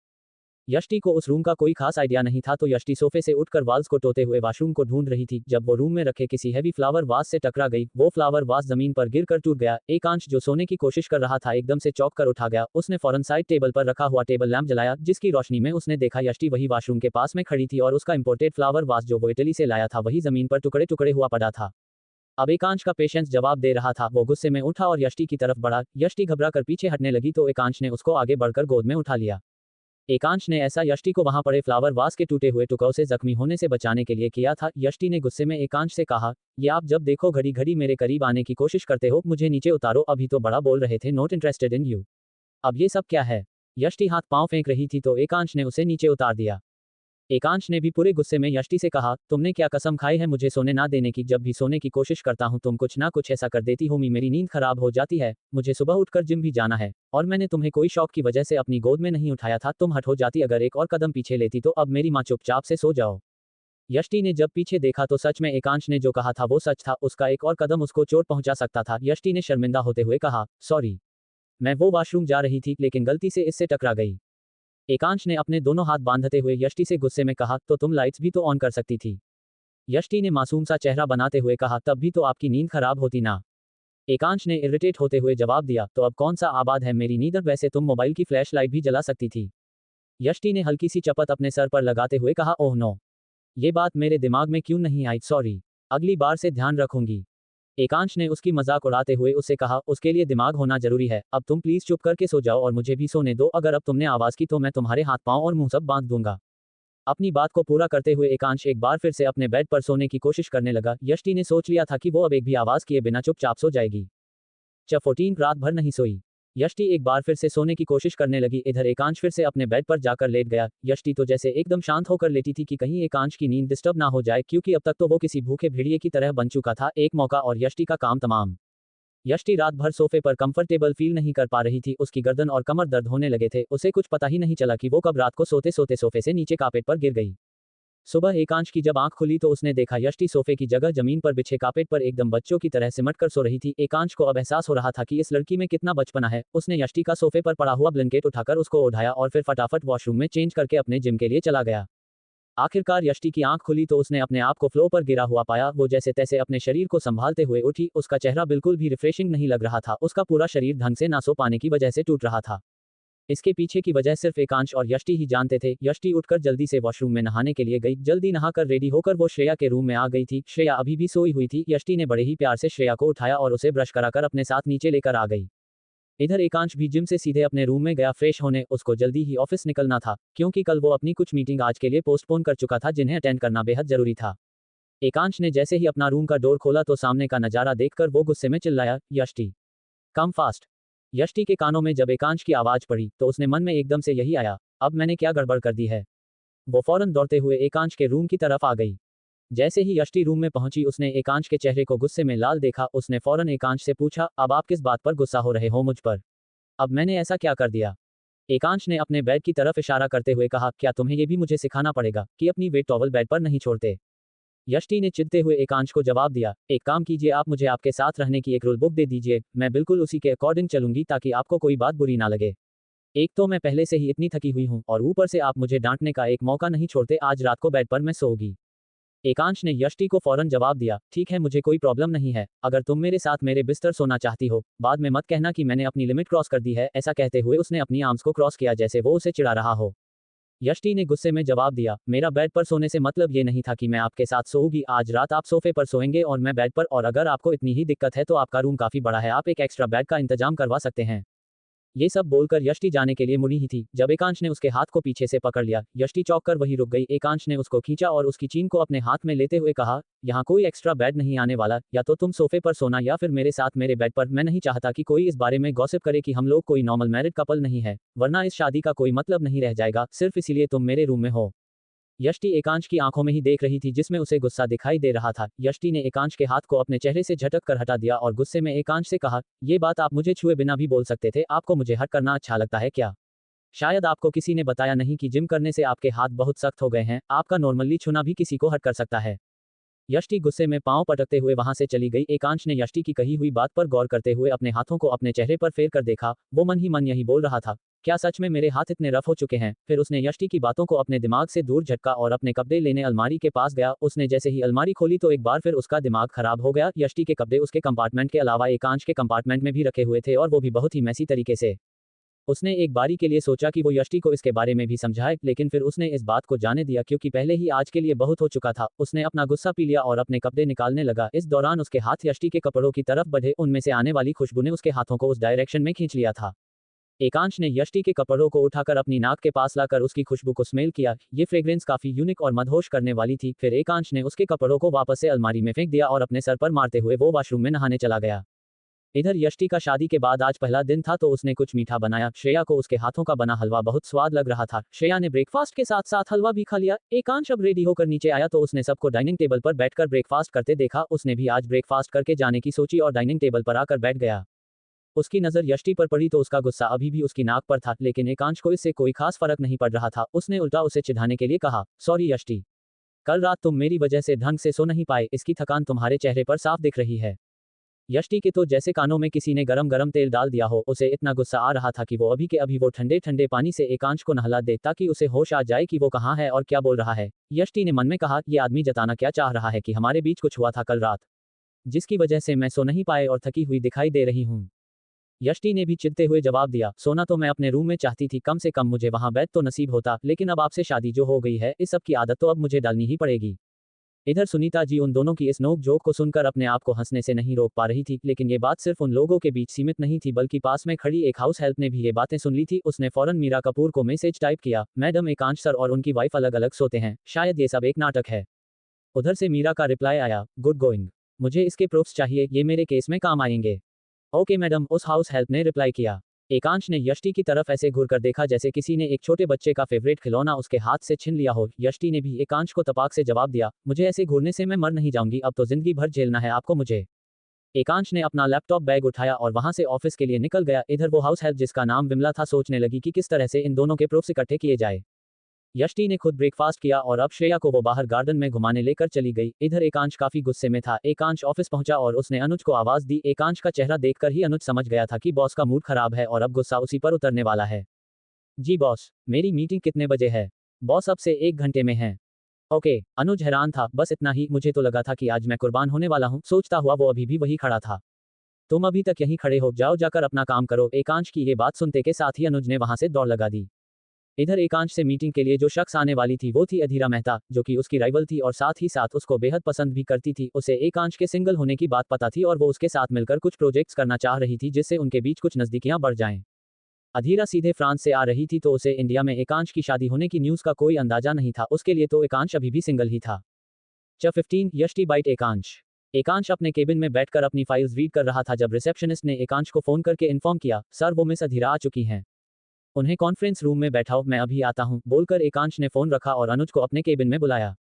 यष्टि को उस रूम का कोई खास आइडिया नहीं था तो यष्टि सोफे से उठकर वाल्स को टोते हुए वॉशरूम को ढूंढ रही थी जब वो रूम में रखे किसी हैवी फ्लावर वास से टकरा गई। वो फ्लावर वास जमीन पर गिरकर टूट गया। एकांश जो सोने की कोशिश कर रहा था एकदम से चौंक कर उठा गया। उसने फौरन साइड टेबल पर रखा हुआ टेबल लैंप जलाया जिसकी रोशनी में उसने देखा यष्टि वही वॉशरूम के पास में खड़ी थी और उसका इंपोर्टेड फ्लावर वास जो वो इटली से लाया था वही जमीन पर टुकड़े टुकड़े हुआ पड़ा था। अब एकांश का पेशेंस जवाब दे रहा था। वो गुस्से में उठा और यष्टि की तरफ बढ़ा। यष्टि घबरा कर पीछे हटने लगी तो एकांश ने उसको आगे बढ़कर गोद में उठा लिया। एकांश ने ऐसा यष्टि को वहां पड़े फ्लावर वास के टूटे हुए टुकड़ों से जख्मी होने से बचाने के लिए किया था। यष्टि ने गुस्से में एकांश से कहा, ये आप जब देखो घड़ी घड़ी मेरे करीब आने की कोशिश करते हो। मुझे नीचे उतारो। अभी तो बड़ा बोल रहे थे, नॉट इंटरेस्टेड इन यू। अब ये सब क्या है? यष्टि हाथ पांव फेंक रही थी तो एकांश ने उसे नीचे उतार दिया। एकांश ने भी पूरे गुस्से में यष्टि से कहा, तुमने क्या कसम खाई है मुझे सोने ना देने की? जब भी सोने की कोशिश करता हूँ तुम कुछ ना कुछ ऐसा कर देती हो। मेरी नींद खराब हो जाती है। मुझे सुबह उठकर जिम भी जाना है और मैंने तुम्हें कोई शौक की वजह से अपनी गोद में नहीं उठाया था। तुम हट हो जाती अगर एक और कदम पीछे लेती तो। अब मेरी माँ चुपचाप से सो जाओ। यष्टि ने जब पीछे देखा तो सच में एकांश ने जो कहा था वो सच था। उसका एक और कदम उसको चोट पहुंचा सकता था। यष्टि ने शर्मिंदा होते हुए कहा, सॉरी, मैं वो वॉशरूम जा रही थी लेकिन गलती से इससे टकरा गई। एकांश ने अपने दोनों हाथ बांधते हुए यष्टि से गुस्से में कहा, तो तुम लाइट्स भी तो ऑन कर सकती थी। यष्टि ने मासूम सा चेहरा बनाते हुए कहा, तब भी तो आपकी नींद खराब होती ना। एकांश ने इरिटेट होते हुए जवाब दिया, तो अब कौन सा आबाद है मेरी नींद? वैसे तुम मोबाइल की फ्लैश लाइट भी जला सकती थी। यष्टि ने हल्की सी चपत अपने सर पर लगाते हुए कहा, ओह नो, ये बात मेरे दिमाग में क्यों नहीं आई? सॉरी, अगली बार से ध्यान रखूंगी। एकांश ने उसकी मजाक उड़ाते हुए उससे कहा, उसके लिए दिमाग होना जरूरी है। अब तुम प्लीज चुप करके सो जाओ और मुझे भी सोने दो। अगर अब तुमने आवाज की तो मैं तुम्हारे हाथ पांव और मुंह सब बांध दूंगा। अपनी बात को पूरा करते हुए एकांश एक बार फिर से अपने बेड पर सोने की कोशिश करने लगा। यष्टि ने सोच लिया था कि वो अब एक भी आवाज किए बिना चुपचाप सो जाएगी। च14 रात भर नहीं सोई। यष्टि एक बार फिर से सोने की कोशिश करने लगी। इधर एकांश फिर से अपने बेड पर जाकर लेट गया। यष्टि तो जैसे एकदम शांत होकर लेटी थी कि कहीं एकांश की नींद डिस्टर्ब ना हो जाए क्योंकि अब तक तो वो किसी भूखे भेड़िए की तरह बन चुका था। एक मौका और यष्टि का काम तमाम। यष्टि रात भर सोफे पर कंफर्टेबल फील नहीं कर पा रही थी। उसकी गर्दन और कमर दर्द होने लगे थे। उसे कुछ पता ही नहीं चला कि वो कब रात को सोते सोते सोफे से नीचे कारपेट पर गिर गई। सुबह एकांश की जब आंख खुली तो उसने देखा यष्टि सोफे की जगह जमीन पर बिछे कारपेट पर एकदम बच्चों की तरह सिमट कर सो रही थी। एकांश को अब एहसास हो रहा था कि इस लड़की में कितना बचपना है। उसने यष्टि का सोफे पर पड़ा हुआ ब्लैंकेट उठाकर उसको ओढ़ाया और फिर फटाफट वॉशरूम में चेंज करके अपने जिम के लिए चला गया। आखिरकार यष्टि की आंख खुली तो उसने अपने आप को फ्लो पर गिरा हुआ पाया। वो जैसे तैसे अपने शरीर को संभालते हुए उठी। उसका चेहरा बिल्कुल भी रिफ्रेशिंग नहीं लग रहा था। उसका पूरा शरीर ढंग से ना सो पाने की वजह से टूट रहा था। इसके पीछे की वजह सिर्फ एकांश और यष्टि ही जानते थे। यष्टि उठकर जल्दी से वॉशरूम में नहाने के लिए गई। जल्दी नहाकर रेडी होकर वो श्रेया के रूम में आ गई थी। श्रेया अभी भी सोई हुई थी। यष्टि ने बड़े ही प्यार से श्रेया को उठाया और उसे ब्रश कराकर अपने साथ नीचे लेकर आ गई। इधर एकांश भी जिम से सीधे अपने रूम में गया फ्रेश होने। उसको जल्दी ही ऑफिस निकलना था क्योंकि कल वो अपनी कुछ मीटिंग आज के लिए पोस्टपोन कर चुका था जिन्हें अटेंड करना बेहद जरूरी था। एकांश ने जैसे ही अपना रूम का डोर खोला तो सामने का नजारा देखकर वो गुस्से में चिल्लाया, यष्टि, कम फास्ट। यष्टि के कानों में जब एकांश की आवाज पड़ी तो उसने मन में एकदम से यही आया, अब मैंने क्या गड़बड़ कर दी है। वो फौरन दौड़ते हुए एकांश के रूम की तरफ आ गई। जैसे ही यष्टि रूम में पहुंची उसने एकांश के चेहरे को गुस्से में लाल देखा। उसने फौरन एकांश से पूछा, अब आप किस बात पर गुस्सा हो रहे हो मुझ पर? अब मैंने ऐसा क्या कर दिया? एकांश ने अपने बेड की तरफ इशारा करते हुए कहा, क्या तुम्हें ये भी मुझे सिखाना पड़ेगा कि अपनी वेट टॉवल बेड पर नहीं छोड़ते? यष्टि ने चिढ़ते हुए एकांश को जवाब दिया, एक काम कीजिए, आप मुझे आपके साथ रहने की एक रूल बुक दे दीजिए। मैं बिल्कुल उसी के अकॉर्डिंग चलूंगी ताकि आपको कोई बात बुरी ना लगे। एक तो मैं पहले से ही इतनी थकी हुई हूँ और ऊपर से आप मुझे डांटने का एक मौका नहीं छोड़ते। आज रात को बेड पर मैं सोऊंगी। एकांश ने यष्टि को फौरन जवाब दिया, ठीक है, मुझे कोई प्रॉब्लम नहीं है। अगर तुम मेरे साथ मेरे बिस्तर सोना चाहती हो, बाद में मत कहना कि मैंने अपनी लिमिट क्रॉस कर दी है। ऐसा कहते हुए उसने अपनी आर्म्स को क्रॉस किया जैसे वो उसे चिढ़ा रहा हो। यष्टि ने गुस्से में जवाब दिया, मेरा बेड पर सोने से मतलब ये नहीं था कि मैं आपके साथ सोऊंगी। आज रात आप सोफे पर सोएंगे और मैं बेड पर। और अगर आपको इतनी ही दिक्कत है तो आपका रूम काफी बड़ा है, आप एक एक्स्ट्रा बेड का इंतजाम करवा सकते हैं। ये सब बोलकर यष्टि जाने के लिए मुड़ी ही थी जब एकांश ने उसके हाथ को पीछे से पकड़ लिया। यष्टि चौंक कर वहीं रुक गई। एकांश ने उसको खींचा और उसकी चीन को अपने हाथ में लेते हुए कहा, यहाँ कोई एक्स्ट्रा बेड नहीं आने वाला। या तो तुम सोफे पर सोना या फिर मेरे साथ मेरे बेड पर। मैं नहीं चाहता कि कोई इस बारे में गॉसिप करे कि हम लोग कोई नॉर्मल मैरिड कपल नहीं है, वरना इस शादी का कोई मतलब नहीं रह जाएगा। सिर्फ इसीलिए तुम मेरे रूम में हो। यष्टि एकांश की आंखों में ही देख रही थी जिसमें उसे गुस्सा दिखाई दे रहा था। यष्टि ने एकांश के हाथ को अपने चेहरे से झटक कर हटा दिया और गुस्से में एकांश से कहा, ये बात आप मुझे छुए बिना भी बोल सकते थे। आपको मुझे हट करना अच्छा लगता है क्या? शायद आपको किसी ने बताया नहीं कि जिम करने से आपके हाथ बहुत सख्त हो गए हैं। आपका नॉर्मली छूना भी किसी को हट कर सकता है। यष्टि गुस्से में पांव पटकते हुए वहां से चली गई। एकांश ने यष्टि की कही हुई बात पर गौर करते हुए अपने हाथों को अपने चेहरे पर फेर कर देखा। वो मन ही मन यही बोल रहा था, क्या सच में मेरे हाथ इतने रफ हो चुके हैं? फिर उसने यष्टि की बातों को अपने दिमाग से दूर झटका और अपने कपड़े लेने अलमारी के पास गया। उसने जैसे ही अलमारी खोली तो एक बार फिर उसका दिमाग खराब हो गया। यष्टि के कपड़े उसके कंपार्टमेंट के अलावा एकांश के कंपार्टमेंट में भी रखे हुए थे और वो भी बहुत ही मैसी तरीके से। उसने एक बारी के लिए सोचा कि वो यष्टि को इसके बारे में भी समझाए, लेकिन फिर उसने इस बात को जाने दिया क्योंकि पहले ही आज के लिए बहुत हो चुका था। उसने अपना गुस्सा पी लिया और अपने कपड़े निकालने लगा। इस दौरान उसके हाथ यष्टि के कपड़ों की तरफ बढ़े, उनमें से आने वाली खुशबू ने उसके हाथों को उस डायरेक्शन में खींच लिया था। एकांश ने यष्टि के कपड़ों को उठाकर अपनी नाक के पास लाकर उसकी खुशबू को स्मेल किया। ये फ्रेग्रेंस काफी यूनिक और मदहोश करने वाली थी। फिर एकांश ने उसके कपड़ों को वापस से अलमारी में फेंक दिया और अपने सर पर मारते हुए वो वॉशरूम में नहाने चला गया। इधर यष्टि का शादी के बाद आज पहला दिन था तो उसने कुछ मीठा बनाया। श्रेया को उसके हाथों का बना हलवा बहुत स्वाद लग रहा था। श्रेया ने ब्रेकफास्ट के साथ साथ हलवा भी खा लिया। एकांश अब रेडी होकर नीचे आया तो उसने सबको डाइनिंग टेबल पर बैठकर ब्रेकफास्ट करते देखा। उसने भी आज ब्रेकफास्ट करके जाने की सोची और डाइनिंग टेबल पर आकर बैठ गया। उसकी नजर यष्टि पर पड़ी तो उसका गुस्सा अभी भी उसकी नाक पर था, लेकिन एकांश को इससे कोई खास फर्क नहीं पड़ रहा था। उसने उल्टा उसे चिढ़ाने के लिए कहा, सॉरी यष्टि, कल रात तुम मेरी वजह से ढंग से सो नहीं पाए, इसकी थकान तुम्हारे चेहरे पर साफ दिख रही है। यष्टि के तो जैसे कानों में किसी ने गरम गरम तेल डाल दिया हो। उसे इतना गुस्सा आ रहा था कि वो अभी के अभी वो ठंडे ठंडे पानी से एकांश को नहला दे ताकि उसे होश आ जाए कि वो कहाँ है और क्या बोल रहा है। यष्टि ने मन में कहा, ये आदमी जताना क्या चाह रहा है कि हमारे बीच कुछ हुआ था कल रात, जिसकी वजह से मैं सो नहीं पाए और थकी हुई दिखाई दे रही हूँ। यष्टि ने भी चिढ़ते हुए जवाब दिया, सोना तो मैं अपने रूम में चाहती थी, कम से कम मुझे वहां बेड तो नसीब होता, लेकिन अब आपसे शादी जो हो गई है इस सब की आदत तो अब मुझे डालनी ही पड़ेगी। इधर सुनीता जी उन दोनों की इस नोक जोक को सुनकर अपने आप को हंसने से नहीं रोक पा रही थी, लेकिन ये बात सिर्फ उन लोगों के बीच सीमित नहीं थी बल्कि पास में खड़ी एक हाउस हेल्प ने भी ये बातें सुन ली थी। उसने फौरन मीरा कपूर को मैसेज टाइप किया, मैडम एकांश सर और उनकी वाइफ अलग अलग सोते हैं, शायद ये सब एक नाटक है। उधर से मीरा का रिप्लाई आया, गुड गोइंग, मुझे इसके प्रूफ्स चाहिए, ये मेरे केस में काम आएंगे। ओके मैडम, उस हाउस हेल्प ने रिप्लाई किया। एकांश ने यष्टि की तरफ ऐसे घूरकर देखा जैसे किसी ने एक छोटे बच्चे का फेवरेट खिलौना उसके हाथ से छीन लिया हो। यष्टि ने भी एकांश को तपाक से जवाब दिया, मुझे ऐसे घूरने से मैं मर नहीं जाऊंगी, अब तो जिंदगी भर झेलना है आपको मुझे। एकांश ने अपना लैपटॉप बैग उठाया और वहां से ऑफिस के लिए निकल गया। इधर वो हाउस हेल्प जिसका नाम विमला था सोचने लगी कि किस तरह से इन दोनों के प्रूफ्स इकट्ठे किए जाए। यष्टि ने खुद ब्रेकफास्ट किया और अब श्रेया को वो बाहर गार्डन में घुमाने लेकर चली गई। इधर एकांश काफी गुस्से में था। एकांश ऑफिस पहुंचा और उसने अनुज को आवाज दी। एकांश का चेहरा देखकर ही अनुज समझ गया था कि बॉस का मूड खराब है और अब गुस्सा उसी पर उतरने वाला है। जी बॉस, मेरी मीटिंग कितने बजे है? बॉस अब से 1 घंटे में है। ओके, अनुज हैरान था, बस इतना ही, मुझे तो लगा था कि आज मैं कुर्बान होने वाला हूँ, सोचता हुआ वो अभी भी वही खड़ा था। तुम अभी तक यहीं खड़े हो, जाओ जाकर अपना काम करो। एकांश की ये बात सुनते के साथ ही अनुज ने वहां से दौड़ लगा दी। इधर एकांश से मीटिंग के लिए जो शख्स आने वाली थी वो थी अधीरा मेहता, जो कि उसकी राइवल थी और साथ ही साथ उसको बेहद पसंद भी करती थी। उसे एकांश के सिंगल होने की बात पता थी और वो उसके साथ मिलकर कुछ प्रोजेक्ट्स करना चाह रही थी जिससे उनके बीच कुछ नजदीकियां बढ़ जाएं। अधीरा सीधे फ्रांस से आ रही थी तो उसे इंडिया में एकांश की शादी होने की न्यूज का कोई अंदाजा नहीं था। उसके लिए तो एकांश अभी भी सिंगल ही था। च 15 यष्टि बाइट एकांश। एकांश अपने केबिन में बैठकर अपनी फाइल्स रीड कर रहा था जब रिसेप्शनिस्ट ने एकांश को फोन करके इन्फॉर्म किया, सर वो मिस अधीरा आ चुकी हैं, उन्हें कॉन्फ्रेंस रूम में बैठाओ, मैं अभी आता हूं। बोलकर एकांश ने फोन रखा और अनुज को अपने केबिन में बुलाया।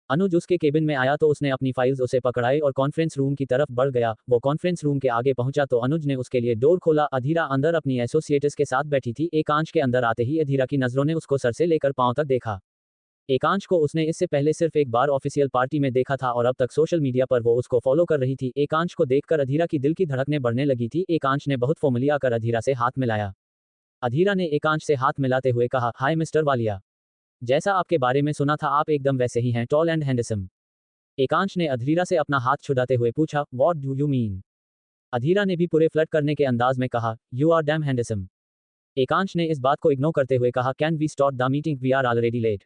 अनुज उसके केबिन में आया तो उसने अपनी फाइल्स उसे पकड़ाई और कॉन्फ्रेंस रूम की तरफ बढ़ गया। वो कॉन्फ्रेंस रूम के आगे पहुंचा तो अनुज ने उसके लिए डोर खोला। अधीरा अंदर अपनी एसोसिएट्स के साथ बैठी थी। एकांश के अंदर आते ही अधीरा की नजरों ने उसको सर से लेकर पांव तक देखा। एकांश को उसने इससे पहले सिर्फ एक बार ऑफिशियल पार्टी में देखा था और अब तक सोशल मीडिया पर वो उसको फॉलो कर रही थी। एकांश को देखकर अधीरा की दिल की धड़कनें बढ़ने लगी थी। एकांश ने बहुत फॉर्मली आकर अधीरा से हाथ मिलाया। अधीरा ने एकांश से हाथ मिलाते हुए कहा, हाय मिस्टर वालिया, जैसा आपके बारे में सुना था आप एकदम वैसे ही हैं, टॉल एंड हैंडसम। एकांश ने अधीरा से अपना हाथ छुड़ाते हुए पूछा, what do you mean? Adhira ने भी पूरे फ्लर्ट करने के अंदाज में कहा, you are damn handsome. Ekansh ने इस बात को इग्नोर करते हुए कहा, can we start the meeting, we are already late.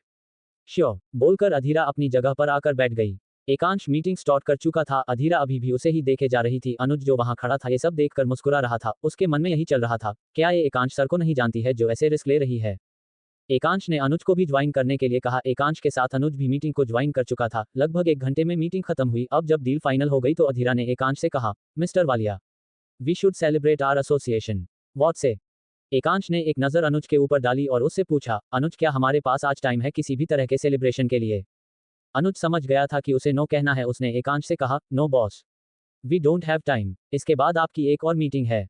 Sure, बोलकर अधीरा अपनी जगह पर आकर बैठ गई। एकांश मीटिंग स्टार्ट कर चुका था। अधीरा अभी भी उसे ही देखे जा रही थी। अनुज जो वहां खड़ा था ये सब देखकर मुस्कुरा रहा था। उसके मन में यही चल रहा था, क्या ये एकांश सर को नहीं जानती है जो ऐसे रिस्क ले रही है। एकांश ने अनुज को भी ज्वाइन करने के लिए कहा। एकांश के साथ अनुज भी मीटिंग को ज्वाइन कर चुका था। लगभग 1 घंटे में मीटिंग खत्म हुई। अब जब डील फाइनल हो गई तो अधीरा ने एकांश से कहा, mister Walia, we should celebrate our association. What say? Ekansh ने एक नजर अनुज के ऊपर डाली और उससे पूछा, अनुज क्या हमारे पास आज टाइम है किसी भी तरह के सेलिब्रेशन के लिए? अनुज समझ गया था कि उसे नो कहना है। उसने एकांश से कहा, no boss, we don't have time, इसके बाद आपकी एक और मीटिंग है।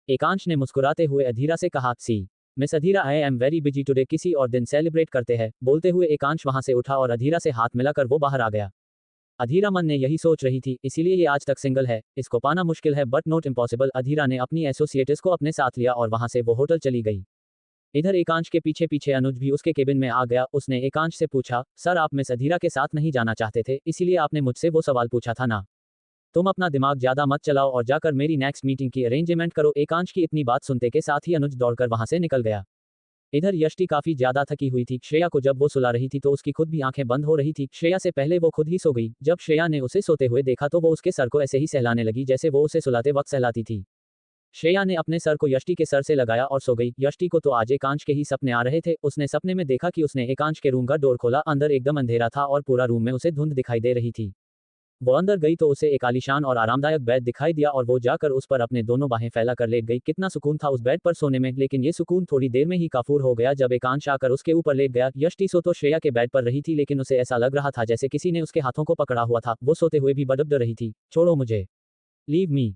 एकांश ने मुस्कुराते हुए अधीरा से कहा, see miss Adhira, I am very busy today, किसी और दिन सेलिब्रेट करते हैं। बोलते हुए एकांश वहां से उठा और अधीरा से हाथ मिलाकर वो बाहर आ गया। अधीरा मन ने यही सोच रही थी, इसीलिए ये आज तक सिंगल है, इसको पाना मुश्किल है बट नॉट इम्पॉसिबल। अधीरा ने अपनी एसोसिएट्स को अपने साथ लिया और वहां से वो होटल चली गई। इधर एकांश के पीछे पीछे अनुज भी उसके केबिन में आ गया। उसने एकांश से पूछा, सर आप मिस अधीरा के साथ नहीं जाना चाहते थे, इसीलिए आपने मुझसे वो सवाल पूछा था ना। तुम अपना दिमाग ज्यादा मत चलाओ और जाकर मेरी नेक्स्ट मीटिंग की अरेंजमेंट करो। एकांश की इतनी बात सुनते के साथ ही अनुज दौड़कर वहां से निकल गया। इधर यष्टि काफी ज्यादा थकी हुई थी। श्रेया को जब वो सुला रही थी तो उसकी खुद भी आंखें बंद हो रही थी। श्रेया से पहले वो खुद ही सो गई। जब श्रेया ने उसे सोते हुए देखा तो वो उसके सर को ऐसे ही सहलाने लगी जैसे वो उसे सुलाते वक्त सहलाती थी। श्रेया ने अपने सर को यष्टि के सर से लगाया और सो गई। यष्टि को तो आज एकांश के ही सपने आ रहे थे। उसने सपने में देखा कि उसने एकांश के रूम का डोर खोला। अंदर एकदम अंधेरा था और पूरा रूम में उसे धुंध दिखाई दे रही थी। वो अंदर गई तो उसे एक आलीशान और आरामदायक बेड दिखाई दिया और वो जाकर उस पर अपने दोनों बाहें फैला कर लेट गई। कितना सुकून था उस बेड पर सोने में, लेकिन ये सुकून थोड़ी देर में ही काफूर हो गया जब एकांश आकर उसके ऊपर लेट गया। यष्टि सो तो श्रेया के बेड पर रही थी, लेकिन उसे ऐसा लग रहा था जैसे किसी ने उसके हाथों को पकड़ा हुआ था। वो सोते हुए भी बदब रही थी। छोड़ो मुझे, लीव मी।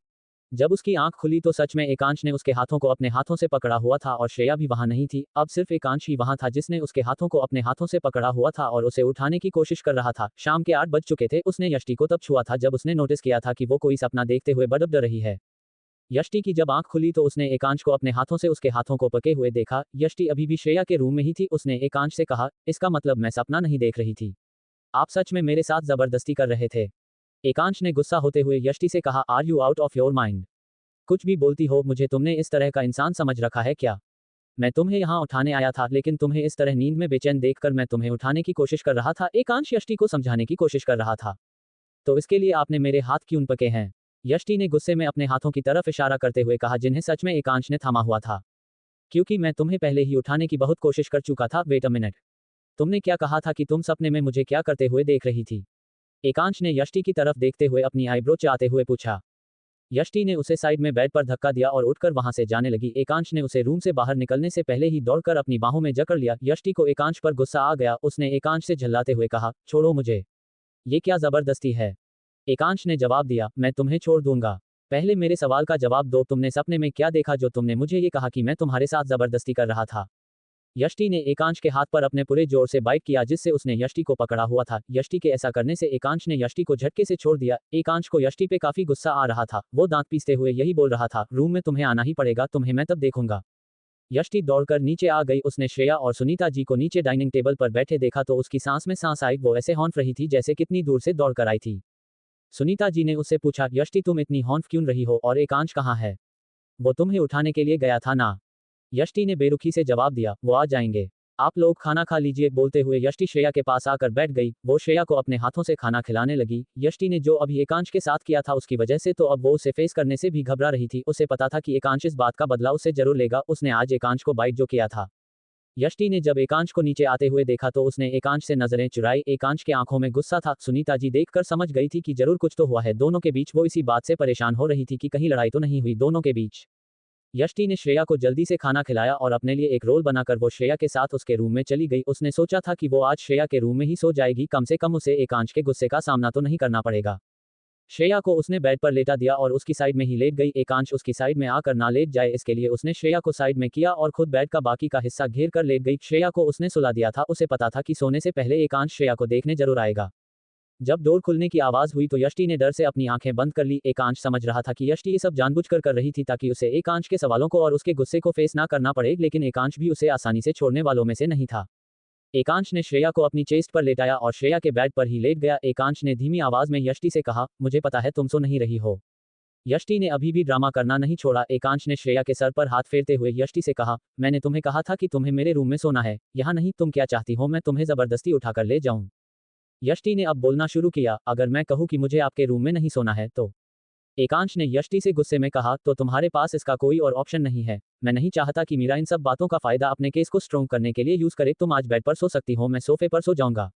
जब उसकी आंख खुली तो सच में एकांश ने उसके हाथों को अपने हाथों से पकड़ा हुआ था और श्रेया भी वहां नहीं थी। अब सिर्फ एकांश ही वहां था जिसने उसके हाथों को अपने हाथों से पकड़ा हुआ था और उसे उठाने की कोशिश कर रहा था। शाम के 8 बज चुके थे। उसने यष्टि को तब छुआ था जब उसने नोटिस किया था कि वो कोई सपना देखते हुए बदब रही है। यष्टि की जब आंख खुली तो उसने एकांश को अपने हाथों से उसके हाथों को पके हुए देखा। यष्टि अभी भी श्रेया के रूम में ही थी। उसने एकांश से कहा, इसका मतलब मैं सपना नहीं देख रही थी, आप सच में मेरे साथ जबरदस्ती कर रहे थे। एकांश ने गुस्सा होते हुए यष्टि से कहा, are you out of your mind? कुछ भी बोलती हो, मुझे तुमने इस तरह का इंसान समझ रखा है क्या? मैं तुम्हें यहाँ उठाने आया था, लेकिन तुम्हें इस तरह नींद में बेचैन देखकर मैं तुम्हें उठाने की कोशिश कर रहा था। एकांश यष्टि को समझाने की कोशिश कर रहा था। तो इसके लिए आपने मेरे हाथ क्यों पके हैं? यष्टि ने गुस्से में अपने हाथों की तरफ इशारा करते हुए कहा जिन्हें सच में एकांश ने थामा हुआ था। क्योंकि मैं तुम्हें पहले ही उठाने की बहुत कोशिश कर चुका था। वेट अ मिनट, तुमने क्या कहा था कि तुम सपने में मुझे क्या करते हुए देख रही थी? एकांश ने यष्टि की तरफ देखते हुए अपनी आईब्रो चाहते हुए पूछा। यष्टि ने उसे साइड में बेड पर धक्का दिया और उठकर वहां से जाने लगी। एकांश ने उसे रूम से बाहर निकलने से पहले ही दौड़कर अपनी बाहों में जकड़ लिया। यष्टि को एकांश पर गुस्सा आ गया। उसने एकांश से झल्लाते हुए कहा, छोड़ो मुझे, ये क्या जबरदस्ती है? एकांश ने जवाब दिया, मैं तुम्हें छोड़ दूंगा। पहले मेरे सवाल का जवाब दो, तुमने सपने में क्या देखा जो तुमने मुझे ये कहा कि मैं तुम्हारे साथ जबरदस्ती कर रहा था? यष्टि ने एकांश के हाथ पर अपने पूरे जोर से बाइट किया जिससे उसने यष्टि को पकड़ा हुआ था। यष्टि के ऐसा करने से एकांश ने यष्टि को झटके से छोड़ दिया। एकांश को यष्टि पे काफी गुस्सा आ रहा था। वो दांत पीसते हुए यही बोल रहा था, रूम में तुम्हें आना ही पड़ेगा, तुम्हें मैं तब देखूंगा। यष्टि दौड़कर नीचे आ गई। उसने श्रेया और सुनीता जी को नीचे डाइनिंग टेबल पर बैठे देखा तो उसकी सांस में सांस आई। वो ऐसे हौंफ रही थी जैसे कितनी दूर से दौड़कर आई थी। सुनीता जी ने उससे पूछा, यष्टि तुम इतनी हौंफ क्यों रही हो और एकांश कहाँ है? वो तुम्हें उठाने के लिए गया था ना? यष्टि ने बेरुखी से जवाब दिया, वो आ जाएंगे, आप लोग खाना खा लीजिए। बोलते हुए यष्टि श्रेया के पास आकर बैठ गई। वो श्रेया को अपने हाथों से खाना खिलाने लगी। यष्टि ने जो अभी एकांश के साथ किया था उसकी वजह से तो अब वो उसे फेस करने से भी घबरा रही थी। उसे पता था कि एकांश इस बात का बदला उससे जरूर लेगा। उसने आज एकांश को बाइट जो किया था। यष्टि ने जब एकांश को नीचे आते हुए देखा तो उसने एकांश से नजरें चुराई। एकांश के आंखों में गुस्सा था। सुनीता जी देखकर समझ गई थी कि जरूर कुछ तो हुआ है दोनों के बीच। वो इसी बात से परेशान हो रही थी कि कहीं लड़ाई तो नहीं हुई दोनों के बीच। यष्टि ने श्रेया को जल्दी से खाना खिलाया और अपने लिए एक रोल बनाकर वो श्रेया के साथ उसके रूम में चली गई। उसने सोचा था कि वो आज श्रेया के रूम में ही सो जाएगी, कम से कम उसे एकांश के गुस्से का सामना तो नहीं करना पड़ेगा। श्रेया को उसने बेड पर लेटा दिया और उसकी साइड में ही लेट गई। एकांश उसकी साइड में आकर ना लेट जाए इसके लिए उसने श्रेया को साइड में किया और खुद बेड का बाकी का हिस्सा घेर कर लेट गई। श्रेया को उसने सुला दिया था। उसे पता था कि सोने से पहले एकांश श्रेया को देखने जरूर आएगा। जब डोर खुलने की आवाज हुई तो यष्टि ने डर से अपनी आंखें बंद कर ली। एकांश समझ रहा था कि यष्टि ये सब जानबूझकर कर रही थी ताकि उसे एकांश के सवालों को और उसके गुस्से को फेस ना करना पड़े, लेकिन एकांश भी उसे आसानी से छोड़ने वालों में से नहीं था। एकांश ने श्रेया को अपनी चेस्ट पर लेटाया और श्रेया के बेड पर ही लेट गया। एकांश ने धीमी आवाज में यष्टि से कहा, मुझे पता है तुम सो नहीं रही हो। यष्टि ने अभी भी ड्रामा करना नहीं छोड़ा। एकांश ने श्रेया के सर पर हाथ फेरते हुए यष्टि से कहा, मैंने तुम्हें कहा था कि तुम्हें मेरे रूम में सोना है, यहाँ नहीं। तुम क्या चाहती हो, मैं तुम्हें जबरदस्ती उठाकर ले जाऊं? यष्टि ने अब बोलना शुरू किया, अगर मैं कहूं कि मुझे आपके रूम में नहीं सोना है तो? एकांश ने यष्टि से गुस्से में कहा, तो तुम्हारे पास इसका कोई और ऑप्शन नहीं है। मैं नहीं चाहता कि मीरा इन सब बातों का फायदा अपने केस को स्ट्रोंग करने के लिए यूज करे। तुम आज बेड पर सो सकती हो, मैं सोफे पर सो जाऊंगा।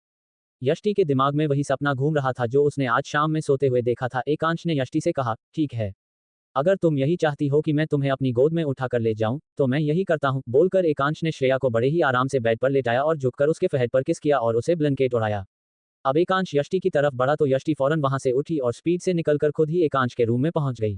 यष्टि के दिमाग में वही सपना घूम रहा था जो उसने आज शाम में सोते हुए देखा था। एकांश ने यष्टि से कहा, ठीक है, अगर तुम यही चाहती हो कि मैं तुम्हें अपनी गोद में उठाकर ले जाऊं तो मैं यही करता हूं। बोलकर एकांश ने श्रेया को बड़े ही आराम से बेड पर लेटाया और झुककर उसके फहद पर किस किया और उसे ब्लैंकेट उड़ाया। अब एकांश यष्टि की तरफ बढ़ा तो यष्टि फौरन वहां से उठी और स्पीड से निकलकर खुद ही एकांश के रूम में पहुंच गई।